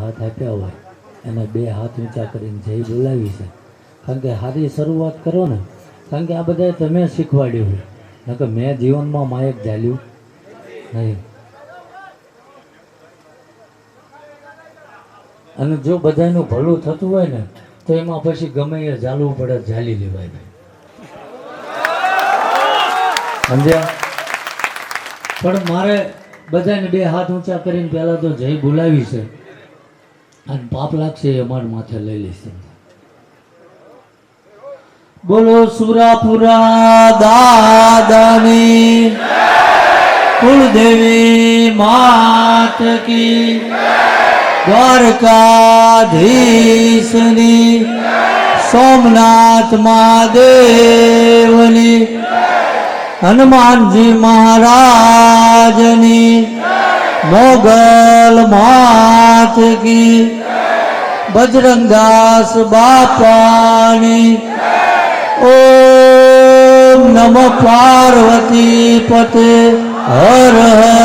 હાથ આપ્યા હોય એને બે હાથ ઊંચા કરીને જય બોલાવી છે. કારણ કે સારી શરૂઆત કરો ને, કારણ કે આ બધા તમે શીખવાડ્યું હોય, નકર મેં જીવનમાં માયક ઝાલ્યું નહીં. અને જો બધાનું ભલું થતું હોય ને તો એમાં પછી ગમે એ ઝાલવું પડે, ઝાલી લેવાય. સમજ્યા? પણ મારે બધાને બે હાથ ઊંચા કરીને પહેલાં તો જય બોલાવી છે, અને પાપ લાગશે એ અમારા માથે લઈ લેશે. બોલો સુરાપુરા દાદાની કુળદેવી માત કી, દ્વારકાધીશની, સોમનાથ મહાદેવની, હનુમાનજી મહારાજની, મોગલ માત કી, બજરંગદાસ બાપાની. ઓમ નમઃ પાર્વતી પતે હર હર